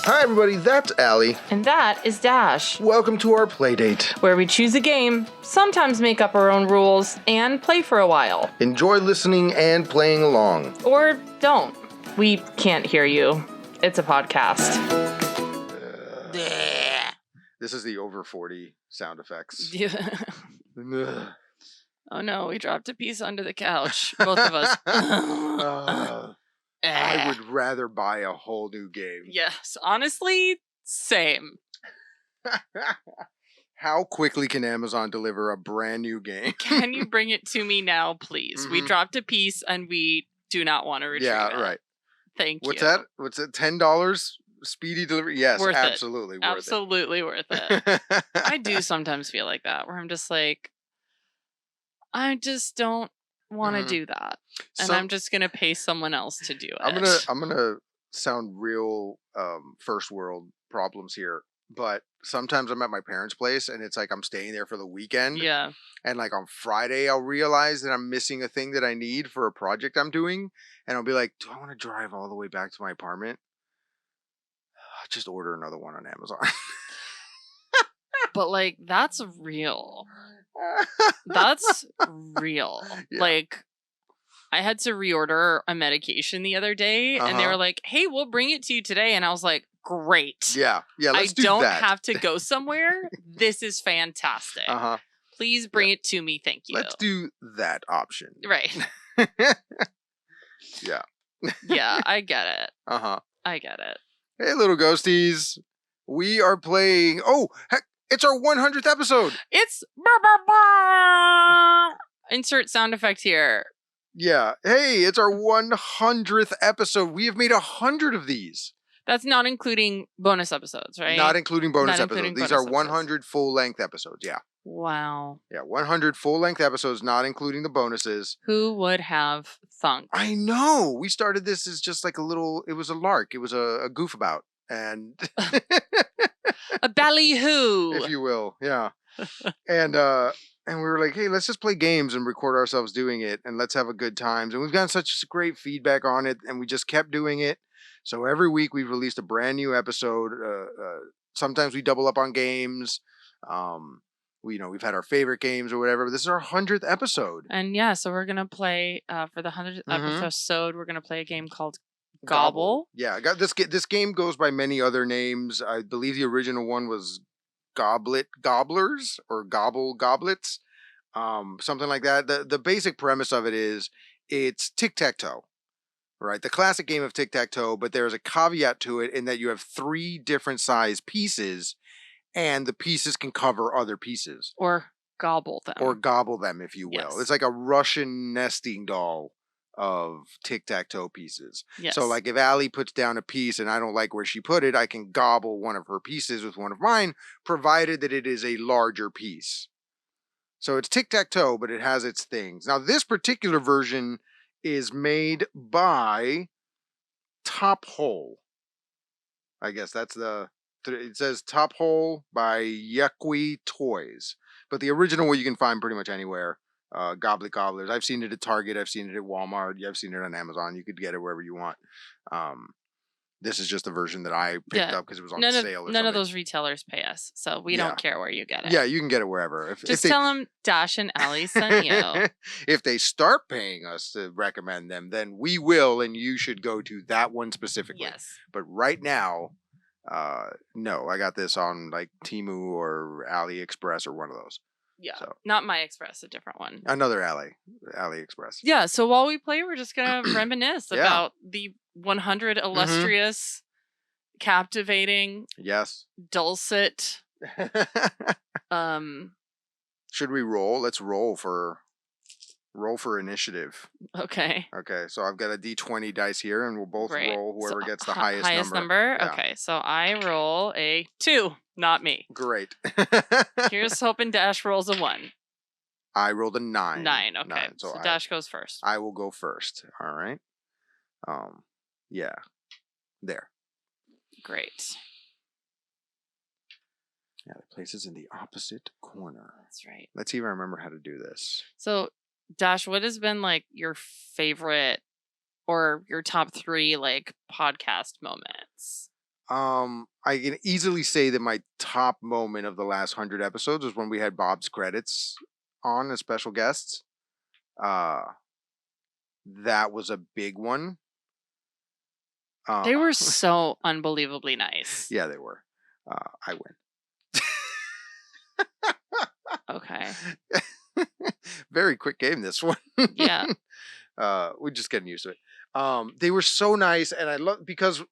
Hi everybody, that's Allie. And that is Dash, Welcome to our Playdate. where we choose a game, sometimes make up our own rules, and play for a while. Enjoy listening and playing along. Or don't. We can't hear you. It's a podcast. This is the over 40 sound effects. Oh no, we dropped a piece under the couch. Both of us. I would rather buy a whole new game. Yes, honestly, same. How quickly can Amazon deliver a brand new game? Can you bring it to me now, please? We dropped a piece and we do not want to retrieve it. Yeah, right. Thank you. What's that? What's it? $10 speedy delivery? Yes, Worth absolutely it. worth Absolutely worth it. I do sometimes feel like that, where I'm just like, I just don't want to do that, and I'm just gonna pay someone else to do it. I'm gonna sound real first world problems here, but sometimes I'm at my parents' place and it's like I'm staying there for the weekend. Yeah. And like on Friday, I'll realize that I'm missing a thing that I need for a project I'm doing, and I'll be like, "Do I want to drive all the way back to my apartment? I'll just order another one on Amazon." But like, that's real. That's real. Yeah. Like, I had to reorder a medication the other day, and they were like, "Hey, we'll bring it to you today." And I was like, "Great. Yeah. Let's do don't that. have to go somewhere. This is fantastic. Please bring it to me. Thank you." Let's do that option. Right. Yeah. Yeah, I get it. I get it. Hey, little ghosties. We are playing. Oh, heck, it's our 100th episode. It's insert sound effect here. Yeah. Hey, it's our 100th episode. We have made 100 of these. That's not including bonus episodes, right? Not including bonus episodes. These are 100 full-length episodes. Yeah. Wow. Yeah, 100 full-length episodes, not including the bonuses. Who would have thunk? I know. We started this as just like it was a lark. It was a goof about. And a ballyhoo, if you will. Yeah. And we were like, hey, let's just play games and record ourselves doing it, and let's have a good time. And we've gotten such great feedback on it, and we just kept doing it. So every week we've released a brand new episode. Sometimes we double up on games. We've had our favorite games or whatever. But this is our 100th episode. And yeah, so we're gonna play for the 100th episode. We're gonna play a game called Gobble. Yeah, this game goes by many other names. I believe the original one was Gobblet Gobblers or Goblets, something like that. The basic premise of it is it's tic-tac-toe, right? The classic game of tic-tac-toe, but there's a caveat to it in that you have 3 different size pieces, and the pieces can cover other pieces. Or gobble them. If you will. Yes. It's like a Russian nesting doll of tic-tac-toe pieces. Yes. So like if Allie puts down a piece and I don't like where she put it, I can gobble one of her pieces with one of mine, provided that it is a larger piece. So it's tic-tac-toe, but it has its things. Now this particular version is made by Top Hole. I guess that's it says Top Hole by Yuckwe Toys. But the original one you can find pretty much anywhere. Gobblet Gobblers. I've seen it at Target. I've seen it at Walmart. I've seen it on Amazon. You could get it wherever you want. This is just the version that I picked up because it was on sale. None of those retailers pay us, so we don't care where you get it. Yeah, you can get it wherever. Just tell them Dash and Allie sent you. If they start paying us to recommend them, then we will, and you should go to that one specifically. Yes. But right now, no, I got this on like Temu or AliExpress or one of those. Yeah, so. Not My Express, a different one. Another AliExpress. Yeah, so while we play, we're just going to reminisce about the 100 illustrious, captivating, dulcet. Should we roll? Let's roll for initiative. Okay. Okay, so I've got a D20 dice here, and we'll both roll whoever gets the highest number. Yeah. Okay, so I roll a 2, not me. Great. Here's hoping Dash rolls a 1. I rolled a 9. 9, okay. 9, so Dash goes first. I will go first. All right. Yeah. There. Great. Yeah, the place is in the opposite corner. That's right. Let's see if I remember how to do this. So, Dash, what has been like your favorite or your top 3 like podcast moments? I can easily say that my top moment of the last 100 episodes was when we had Bob's credits on as special guests. Uh, that was a big one. They were so unbelievably nice. Yeah, they were. I win. Okay. Very quick game, this one. Yeah. We're just getting used to it. They were so nice, and I love because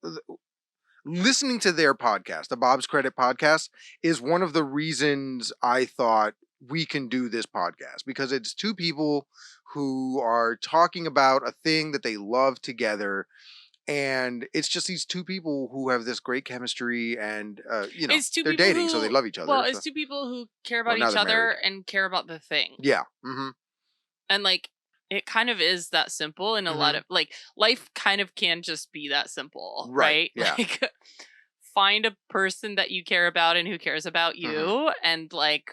listening to their podcast, the Bob's Credit podcast, is one of the reasons I thought we can do this podcast, because it's two people who are talking about a thing that they love together. And it's just these two people who have this great chemistry, and they're dating, so they love each other. Well, it's two people who care about each other and care about the thing. Yeah. Mm-hmm. And like, it kind of is that simple in a lot of, like, life kind of can just be that simple, right? Yeah. Like, find a person that you care about and who cares about you, and like,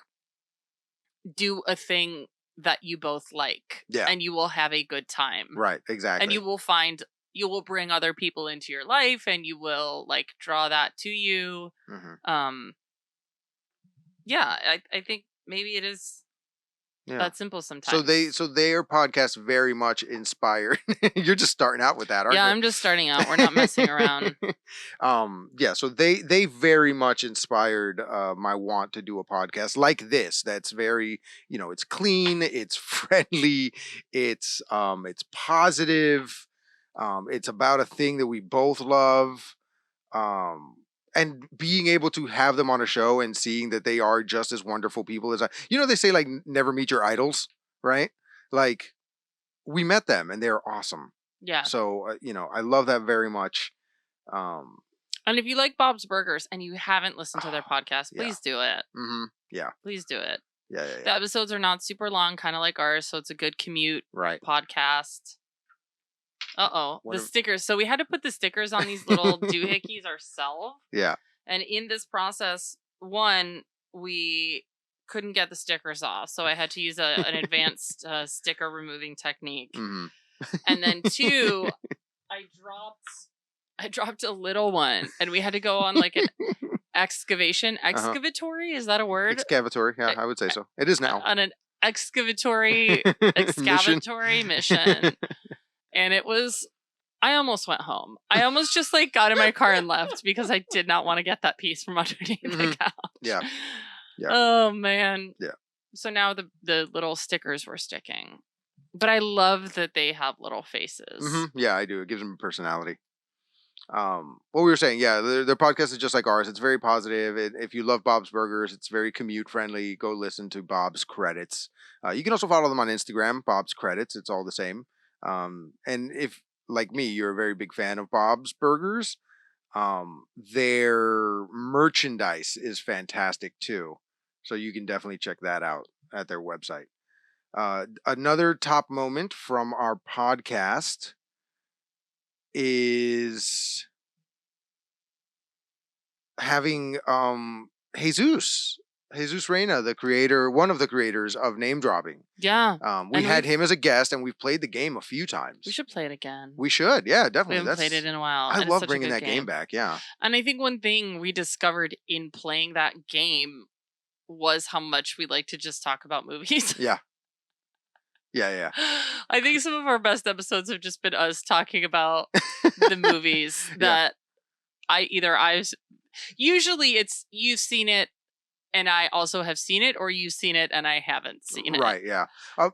do a thing that you both like. Yeah. And you will have a good time. Right, exactly. And you will bring other people into your life, and you will like draw that to you. Yeah, I think maybe it is that simple sometimes. So their podcast very much inspired. You're just starting out with that, aren't you? Yeah, I'm just starting out. We're not messing around. So they very much inspired my want to do a podcast like this. That's very, it's clean, it's friendly, it's positive. It's about a thing that we both love. And being able to have them on a show and seeing that they are just as wonderful people as they say, like, never meet your idols, right? Like, we met them and they're awesome. Yeah. So, I love that very much. And if you like Bob's Burgers and you haven't listened to their podcast, please do it. Yeah. Please do it. Yeah. The episodes are not super long, kind of like ours, so it's a good commute podcast. The stickers. So we had to put the stickers on these little doohickeys ourselves. Yeah. And in this process, one, we couldn't get the stickers off, so I had to use an advanced sticker removing technique. And then two, I dropped a little one, and we had to go on like an excavatory. Is that a word? Excavatory. Yeah, I would say so. It is now. On an excavatory mission. And it was, I almost went home. I almost just like got in my car and left because I did not want to get that piece from underneath the couch. Yeah. Oh man. Yeah. So now the little stickers were sticking. But I love that they have little faces. Yeah, I do. It gives them a personality. What we were saying, yeah, their podcast is just like ours. It's very positive. If you love Bob's Burgers, it's very commute friendly. Go listen to Bob's Credits. You can also follow them on Instagram, Bob's Credits. It's all the same. And if, like me, you're a very big fan of Bob's Burgers, their merchandise is fantastic too. So you can definitely check that out at their website. Another top moment from our podcast is having Jesus Reina, one of the creators of Name Dropping. Yeah. We had him as a guest, and we've played the game a few times. We should play it again. We should, yeah, definitely. We haven't played it in a while. I love bringing that game back, yeah. And I think one thing we discovered in playing that game was how much we like to just talk about movies. Yeah. Yeah. I think some of our best episodes have just been us talking about the movies that usually it's you've seen it and I also have seen it, or you've seen it and I haven't seen it. Right, yeah. A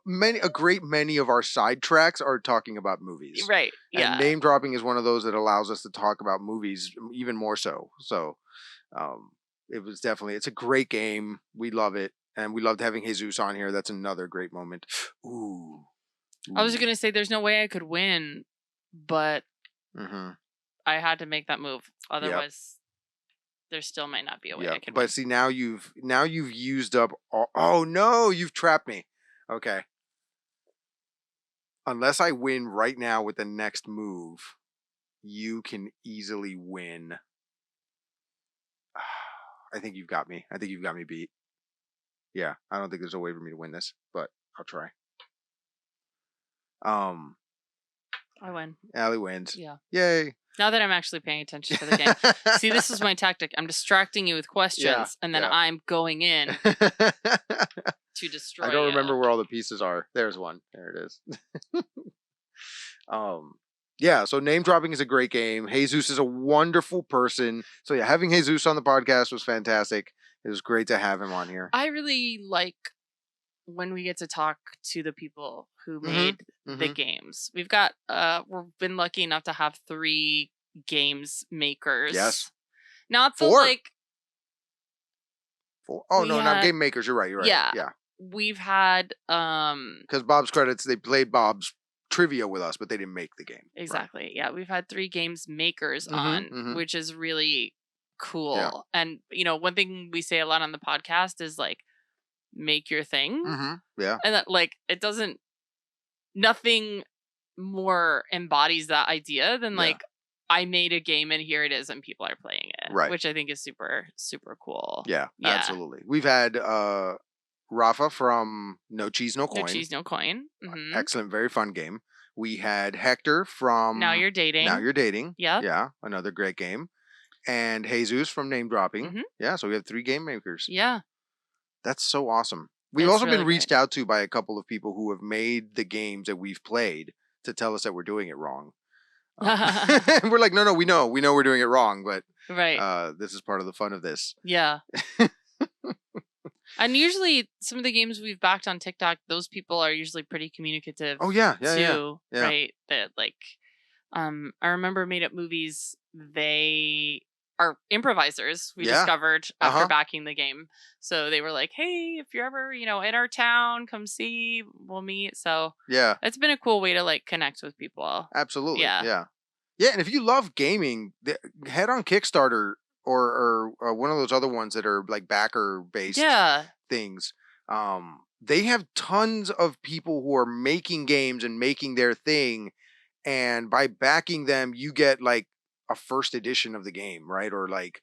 great many of our sidetracks are talking about movies. Right, yeah. And Name Dropping is one of those that allows us to talk about movies even more so. So, it's a great game. We love it. And we loved having Jesus on here. That's another great moment. Ooh. I was going to say there's no way I could win, but I had to make that move. Otherwise, there still might not be a way I could win. But see, now you've used up all... Oh, no, you've trapped me. Okay. Unless I win right now with the next move, you can easily win. I think you've got me. I think you've got me beat. Yeah, I don't think there's a way for me to win this, but I'll try. I win. Allie wins. Yeah. Yay. Now that I'm actually paying attention to the game. See, this is my tactic. I'm distracting you with questions, and then I'm going in to destroy I don't remember you. where all the pieces are. There's one. There it is. Yeah, so name dropping is a great game. Jesus is a wonderful person. So yeah, having Jesus on the podcast was fantastic. It was great to have him on here. I really like when we get to talk to the people who made the games. We've got we've been lucky enough to have 3 games makers. Yes. Not the 4. like 4. Oh no, not game makers. You're right. You're right. Yeah. We've had because Bob's credits, they played Bob's trivia with us, but they didn't make the game. Exactly. Right. Yeah, we've had 3 games makers on, which is really cool. Yeah. And you know, one thing we say a lot on the podcast is like, make your thing. Yeah. And that, like, it doesn't, nothing more embodies that idea than like, I made a game and here it is and people are playing it. Right. Which I think is super, super cool. Yeah, absolutely. We've had Rafa from No Cheese, No Coin. No Cheese, No Coin. Excellent, very fun game. We had Hector from Now You're Dating. Now You're Dating. Yeah. Yeah, another great game. And Jesus from Name Dropping. Yeah, so we have 3 game makers. Yeah. That's so awesome. We've also really been reached out to by a couple of people who have made the games that we've played to tell us that we're doing it wrong. We're like, no, we know we're doing it wrong, but this is part of the fun of this. Yeah. And usually some of the games we've backed on TikTok, those people are usually pretty communicative. Oh yeah, too, right? That like, I remember Made Up Movies. They are improvisers. We discovered after backing the game, so they were like, "Hey, if you're ever, in our town, come see. We'll meet." So yeah, it's been a cool way to like connect with people. Absolutely. Yeah. And if you love gaming, head on Kickstarter. Or one of those other ones that are like backer based things. They have tons of people who are making games and making their thing, and by backing them, you get like a first edition of the game, right? Or like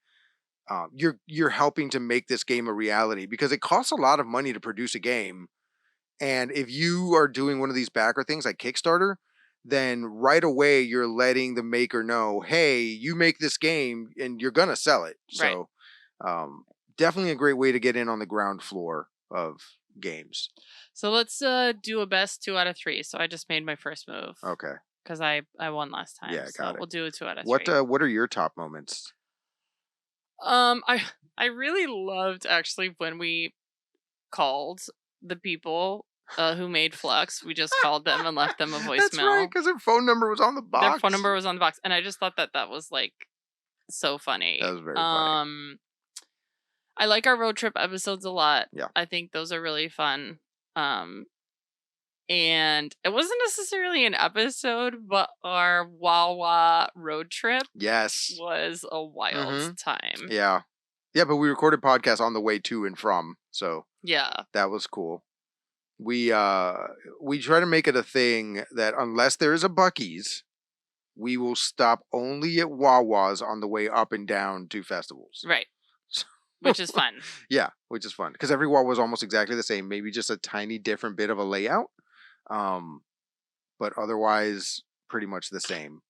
you're helping to make this game a reality because it costs a lot of money to produce a game, and if you are doing one of these backer things like Kickstarter, then right away you're letting the maker know, hey, you make this game and you're gonna sell it. So definitely a great way to get in on the ground floor of games. So let's do a best 2 out of 3. So I just made my first move. Okay. Because I won last time. Yeah, got it. We'll do a 2 out of 3. What are your top moments? I really loved actually when we called the people who made Flux. We just called them and left them a voicemail. That's right, because their phone number was on the box. Their phone number was on the box, and I just thought that was like so funny. That was very funny. I like our road trip episodes a lot. Yeah, I think those are really fun. And it wasn't necessarily an episode, but our Wawa road trip was a wild time. Yeah, but we recorded podcasts on the way to and from, so yeah, that was cool. We try to make it a thing that unless there is a Buc-ee's, we will stop only at Wawa's on the way up and down to festivals. Right. Which is fun. Yeah, which is fun. Because every Wawa is almost exactly the same, maybe just a tiny different bit of a layout. But otherwise pretty much the same.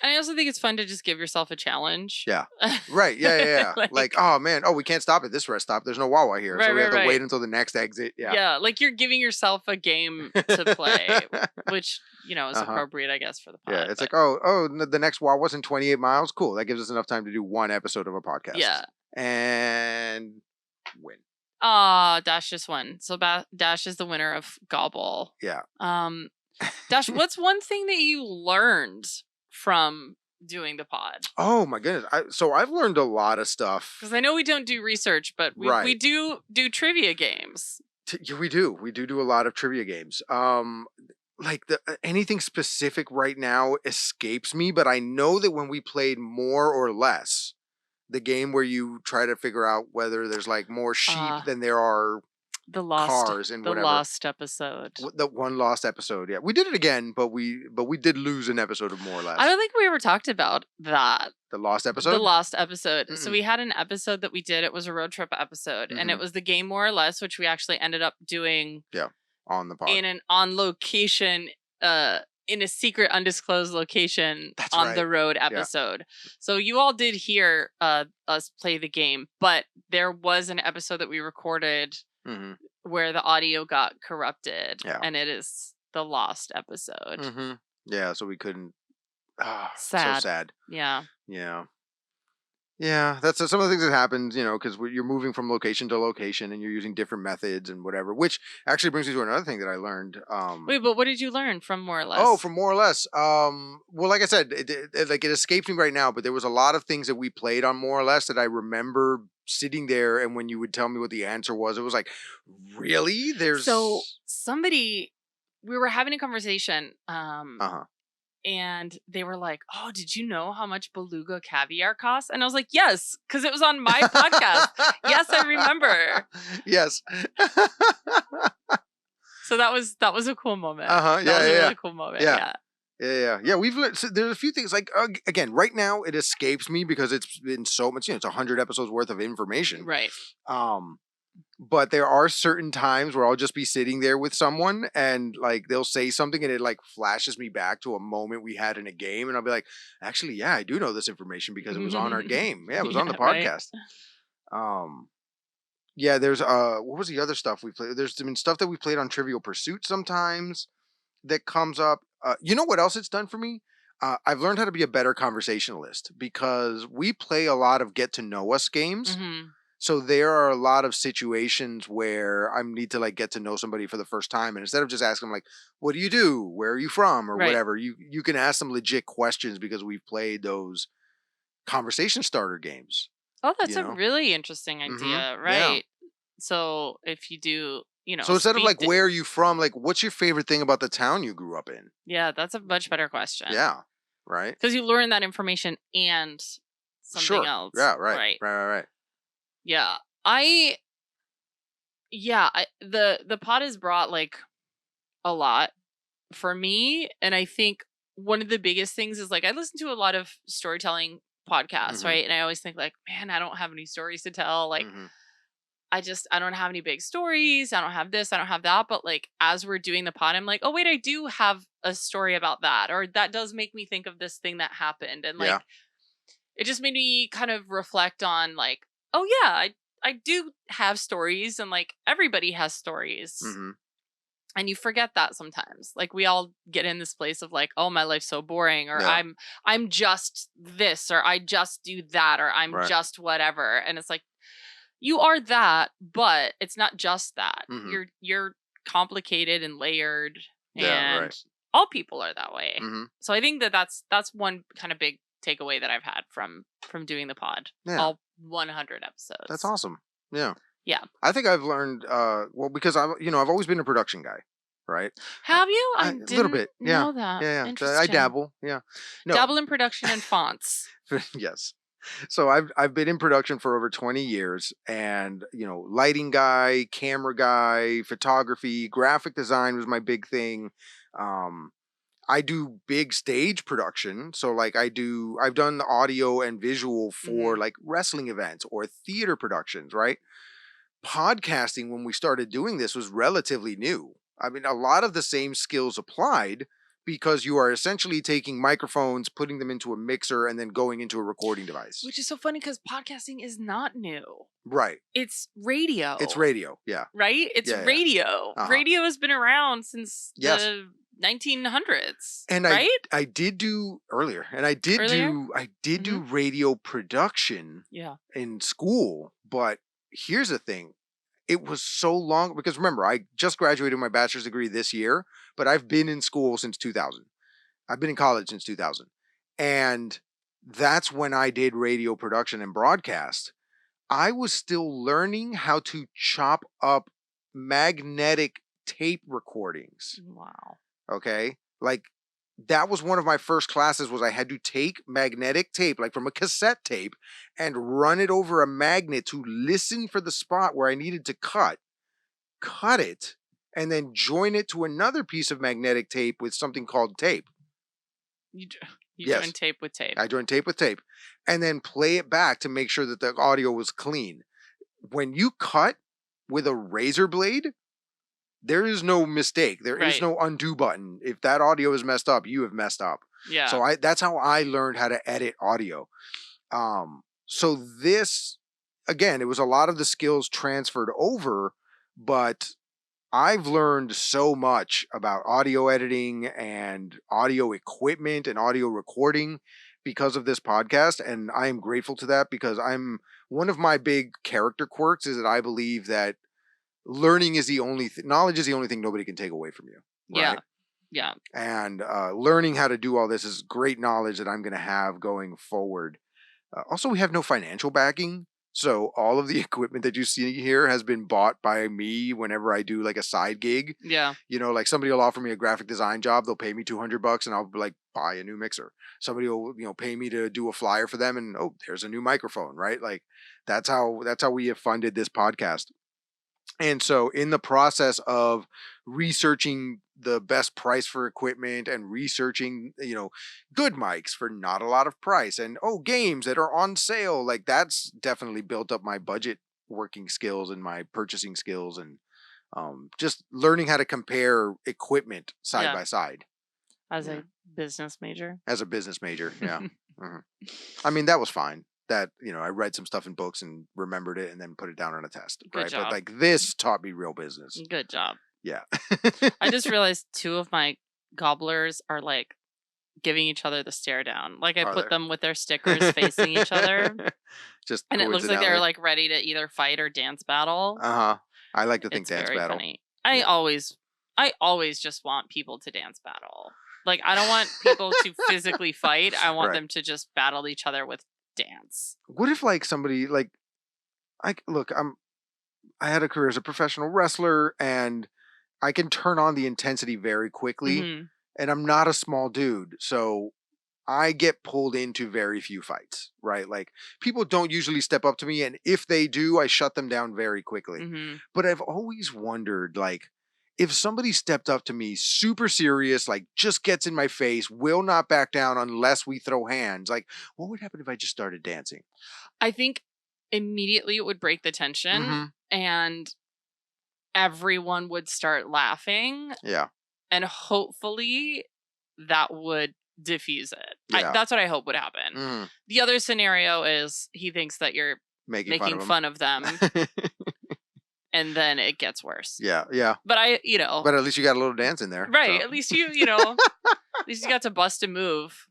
I also think it's fun to just give yourself a challenge. Yeah. Right. Yeah. like, oh man, we can't stop at this rest stop. There's no Wawa here. So we have to wait until the next exit. Yeah. Yeah. Like you're giving yourself a game to play, which, is appropriate, I guess, for the pod. Yeah. It's like, the next Wawa was in 28 miles. Cool. That gives us enough time to do 1 episode of a podcast. Yeah. And win. Dash just won. So Dash is the winner of Gobble. Yeah. Dash, what's one thing that you learned from doing the pod? Oh my goodness. So I've learned a lot of stuff. Because I know we don't do research, but we do trivia games. Yeah, we do. We do a lot of trivia games. Like anything specific right now escapes me, but I know that when we played More or Less, the game where you try to figure out whether there's like more sheep than there are cars and whatever. The lost episode. The one lost episode. Yeah, we did it again, but we did lose an episode of More or Less. I don't think we ever talked about that. The lost episode. The lost episode. Mm-mm. So we had an episode that we did. It was a road trip episode, and it was the game More or Less, which we actually ended up doing. Yeah, on the pod in an on location in a secret undisclosed location That's on right. the road episode. So you all did hear us play the game, but there was an episode that we recorded where the audio got corrupted, and it is the lost episode. Yeah, so we couldn't. Sad. So sad. Yeah. Yeah, that's some of the things that happens, because you're moving from location to location and you're using different methods and whatever, which actually brings me to another thing that I learned. Wait, but what did you learn from More or Less? Oh, from More or Less. Well, like I said, it escapes me right now, but there was a lot of things that we played on More or Less that I remember sitting there, and when you would tell me what the answer was, it was like, really? So somebody, we were having a conversation, and they were like, "Oh, did you know how much beluga caviar costs?" And I was like, "Yes, because it was on my podcast." Yes, I remember. Yes. So that was a cool moment. Yeah, that was a really cool moment. Yeah. We've learned. So there's a few things like again, right now it escapes me because it's been so much. It's 100 episodes worth of information. Right. But there are certain times where I'll just be sitting there with someone and like they'll say something and it like flashes me back to a moment we had in a game, and I'll be like, actually, yeah, I do know this information because it was on our game. Yeah, it was on the podcast. Right. Yeah, there's what was the other stuff we played? There's been stuff that we played on Trivial Pursuit sometimes that comes up. You know what else it's done for me? I've learned how to be a better conversationalist because we play a lot of get to know us games. So there are a lot of situations where I need to like get to know somebody for the first time, and instead of just asking them like, "What do you do? Where are you from?" or whatever, you can ask them legit questions because we've played those conversation starter games. Oh, that's a really interesting idea, right? Yeah. So if you do, so instead of like, where are you from? Like, what's your favorite thing about the town you grew up in? Yeah, that's a much better question. Yeah, right. Because you learn that information and something else. Yeah, right. Yeah, the pod has brought like a lot for me, and I think one of the biggest things is like I listen to a lot of storytelling podcasts, right? And I always think like, man, I don't have any stories to tell. Like, I don't have any big stories. I don't have this. I don't have that. But like, as we're doing the pod, I'm like, oh wait, I do have a story about that, or that does make me think of this thing that happened, and like, it just made me kind of reflect on like, oh yeah, I do have stories, and like everybody has stories. And you forget that sometimes. Like we all get in this place of like, oh, my life's so boring, or I'm just this, or I just do that, or I'm just whatever. And it's like, you are that, but it's not just that. You're complicated and layered, and all people are that way. So I think that's one kind of big takeaway that I've had from doing the pod. All 100 episodes. That's awesome. Yeah. I think I've learned because I've always been a production guy, right? Have you? I didn't a little bit. Yeah. know that. Yeah. Interesting. I dabble. Yeah. No. Dabble in production and fonts. Yes. So I've been in production for over 20 years, and lighting guy, camera guy, photography, graphic design was my big thing. I do big stage production. So like I've done the audio and visual for like wrestling events or theater productions, right? Podcasting, when we started doing this, was relatively new. I mean, a lot of the same skills applied because you are essentially taking microphones, putting them into a mixer, and then going into a recording device. Which is so funny because podcasting is not new. Right. It's radio. Yeah. Right? It's radio. Radio has been around since the 1900s, and right? I did do earlier, and I did do radio production in school, but here's the thing. It was so long because remember, I just graduated my bachelor's degree this year, but I've been in school since 2000. I've been in college since 2000. And that's when I did radio production and broadcast. I was still learning how to chop up magnetic tape recordings. Wow. Okay. Like that was one of my first classes was I had to take magnetic tape, like from a cassette tape, and run it over a magnet to listen for the spot where I needed to cut it, and then join it to another piece of magnetic tape with something called tape. You joined tape with tape. I joined tape with tape, and then play it back to make sure that the audio was clean. When you cut with a razor blade, there is no mistake. There is no undo button. If that audio is messed up, you have messed up. Yeah. So that's how I learned how to edit audio. So this, again, it was a lot of the skills transferred over, but I've learned so much about audio editing and audio equipment and audio recording because of this podcast. And I am grateful to that, because one of my big character quirks is that I believe that learning is the only knowledge is the only thing nobody can take away from you. Right? Yeah. And learning how to do all this is great knowledge that I'm going to have going forward. Also, we have no financial backing. So all of the equipment that you see here has been bought by me whenever I do like a side gig. Yeah. You know, like somebody will offer me a graphic design job. They'll pay me $200 and I'll like buy a new mixer. Somebody will, pay me to do a flyer for them. And there's a new microphone, right? Like that's how we have funded this podcast. And so in the process of researching the best price for equipment and researching, good mics for not a lot of price, and games that are on sale, like that's definitely built up my budget working skills and my purchasing skills, and just learning how to compare equipment side by side. As a business major? As a business major, yeah. I mean, that was fine. That, I read some stuff in books and remembered it and then put it down on a test. Good job. But like this taught me real business. Good job. Yeah. I just realized 2 of my gobblers are like giving each other the stare down. Like I put them with their stickers facing each other. And it looks like they're like ready to either fight or dance battle. I like to think dance very battle. Funny. I always just want people to dance battle. Like I don't want people to physically fight. I want them to just battle each other with dance. What if like somebody like I had a career as a professional wrestler, and I can turn on the intensity very quickly, and I'm not a small dude, so I get pulled into very few fights, right? Like people don't usually step up to me, and if they do, I shut them down very quickly. But I've always wondered, like, if somebody stepped up to me super serious, like just gets in my face, will not back down unless we throw hands, like what would happen if I just started dancing? I think immediately it would break the tension and everyone would start laughing. Yeah. And hopefully that would diffuse it. Yeah. That's what I hope would happen. The other scenario is he thinks that you're making fun of them. And then it gets worse. Yeah. But But at least you got a little dance in there. Right. So. At least at least you got to bust a move.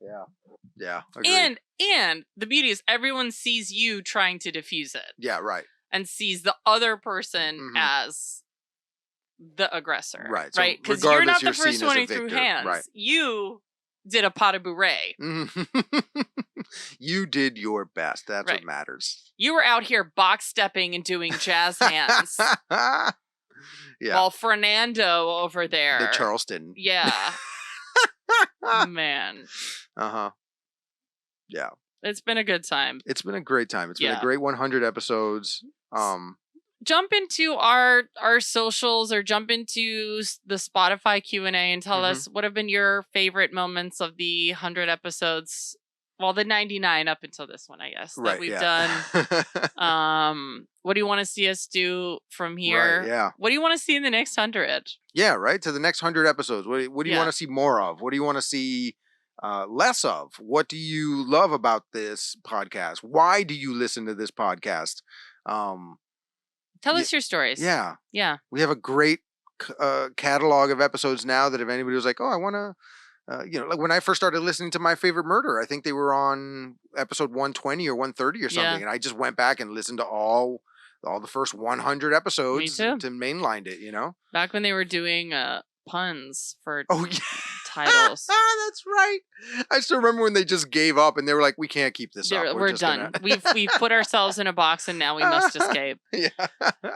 Yeah. Agreed. And the beauty is everyone sees you trying to defuse it. Yeah, right. And sees the other person as the aggressor. Right. Right? Because you're not the first one who threw hands. Right. You did a pas de bourrée. You did your best. That's what matters. You were out here box stepping and doing jazz hands. While Fernando over there. The Charleston. Yeah. Man. Yeah. It's been a good time. It's been a great time. It's been a great 100 episodes. Jump into our socials or jump into the Spotify Q&A and tell us what have been your favorite moments of the 100 episodes. Well, the 99 up until this one, I guess, that we've done. What do you want to see us do from here? Right, yeah. What do you want to see in the next 100? Yeah, right. To the next 100 episodes. What do you want to see more of? What do you want to see less of? What do you love about this podcast? Why do you listen to this podcast? Tell us your stories. Yeah. Yeah. We have a great catalog of episodes now that if anybody was like, I want to, like when I first started listening to My Favorite Murder, I think they were on episode 120 or 130 or something. And I just went back and listened to all the first 100 episodes to mainlined it, Back when they were doing puns for titles. That's right. I still remember when they just gave up and they were like, we can't keep this up. We're done. We've put ourselves in a box and now we must escape. Yeah.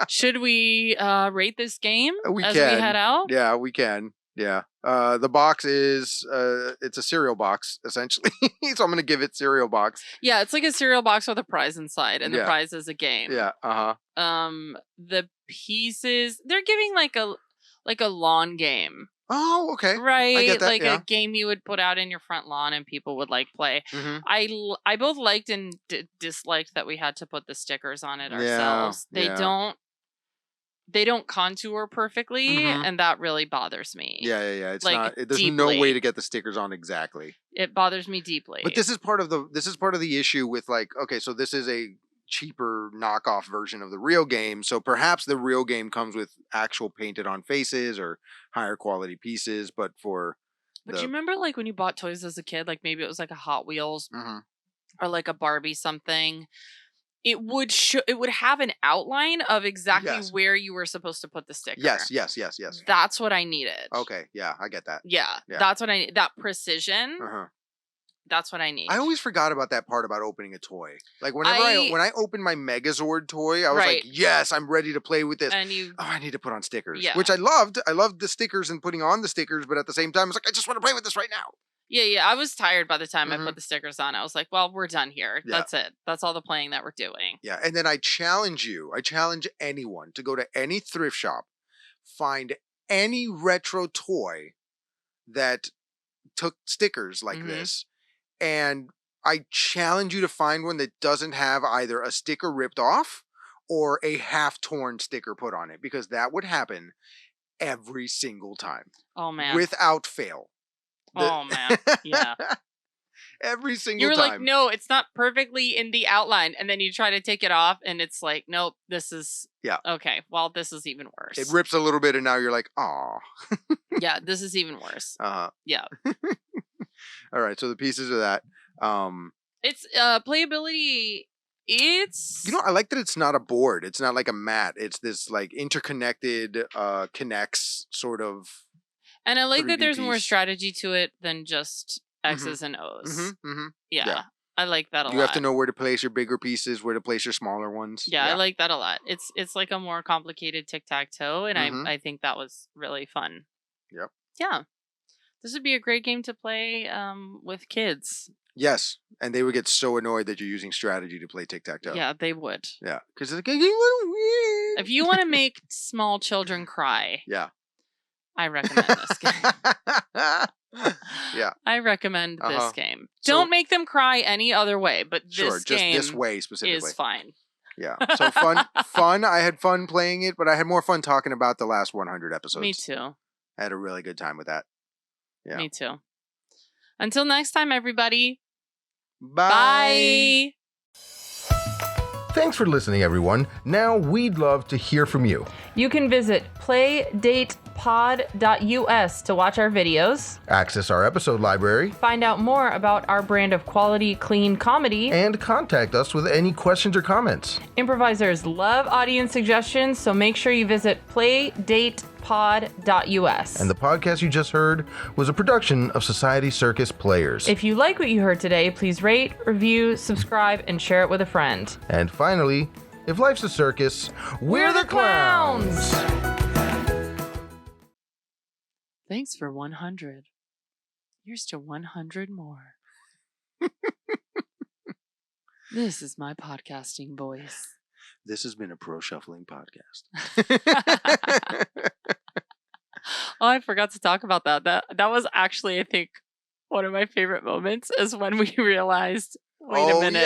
Should we rate this game we we head out? Yeah, we can. Yeah. The box is it's a cereal box essentially. So I'm going to give it cereal box. Yeah, it's like a cereal box with a prize inside and the prize is a game. Yeah. The pieces, they're giving like a lawn game. Oh, okay. Right. I get that, like a game you would put out in your front lawn and people would play. I both liked and disliked that we had to put the stickers on it ourselves. They don't they don't contour perfectly, and that really bothers me. Yeah. It's like, not. There's deeply. no way to get the stickers on exactly. It bothers me deeply. But this is part of the issue with like, okay, so this is a cheaper knockoff version of the real game. So perhaps the real game comes with actual painted on faces or higher quality pieces. But do you remember like when you bought toys as a kid? Like maybe it was like a Hot Wheels or like a Barbie something. It would have an outline of exactly where you were supposed to put the sticker. Yes. That's what I needed. Okay, yeah, I get that. Yeah. That's what I need. That precision. That's what I need. I always forgot about that part about opening a toy. Like when I opened my Megazord toy, I was like, yes, I'm ready to play with this. And I need to put on stickers. Yeah. Which I loved. I loved the stickers and putting on the stickers, but at the same time, I was like, I just want to play with this right now. Yeah. I was tired by the time I put the stickers on. I was like, well, we're done here. Yeah. That's it. That's all the playing that we're doing. Yeah. And then I challenge anyone to go to any thrift shop, find any retro toy that took stickers like this. And I challenge you to find one that doesn't have either a sticker ripped off or a half-torn sticker put on it, because that would happen every single time. Oh, man. Without fail. Oh, man. Yeah. Every single time. You're time. like, no, it's not perfectly in the outline. And then you try to take it off and it's like, nope, this is... Yeah. Okay, well, this is even worse. It rips a little bit and now you're like, aw. Yeah, this is even worse. Yeah. All right, so the pieces of that. It's playability. It's I like that it's not a board. It's not like a mat. It's this like interconnected connects sort of. And I like that there's more strategy to it than just X's and O's. Yeah. I like that a lot. You have to know where to place your bigger pieces, where to place your smaller ones. Yeah, I like that a lot. It's like a more complicated tic-tac-toe, and I think that was really fun. Yep. Yeah. This would be a great game to play with kids. Yes, and they would get so annoyed that you're using strategy to play tic-tac-toe. Yeah, they would. Yeah, because like, if you want to make small children cry, I recommend this game. Yeah, I recommend this game. Don't make them cry any other way, but this game this way specifically is fine. Yeah, so fun. I had fun playing it, but I had more fun talking about the last 100 episodes. Me too. I had a really good time with that. Yeah. Me too. Until next time, everybody. Bye. Thanks for listening, everyone. Now we'd love to hear from you. You can visit playdatepod.us to watch our videos, access our episode library, find out more about our brand of quality, clean comedy, and contact us with any questions or comments. Improvisers love audience suggestions, so make sure you visit playdatepod.us. And the podcast you just heard was a production of Society Circus Players. If you like what you heard today, please rate, review, subscribe, and share it with a friend. And finally, if life's a circus, we're the clowns! Thanks for 100. Here's to 100 more. This is my podcasting voice. This has been a Pro Shuffling podcast. Oh, I forgot to talk about that. That was actually, I think, one of my favorite moments is when we realized, wait a minute,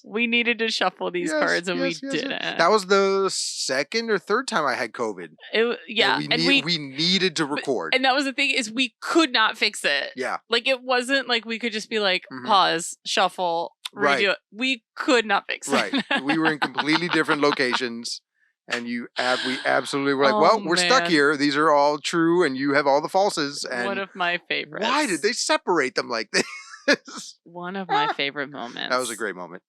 we needed to shuffle these cards and we didn't. That was the second or third time I had COVID. We needed to record. And that was the thing, is we could not fix it. Yeah. Like it wasn't like we could just be like, pause, shuffle, redo it. We could not fix it. Right. We were in completely different locations. And we absolutely were like, we're stuck here. These are all true, and you have all the falses. And one of my favorites. Why did they separate them like this? One of my favorite moments. That was a great moment.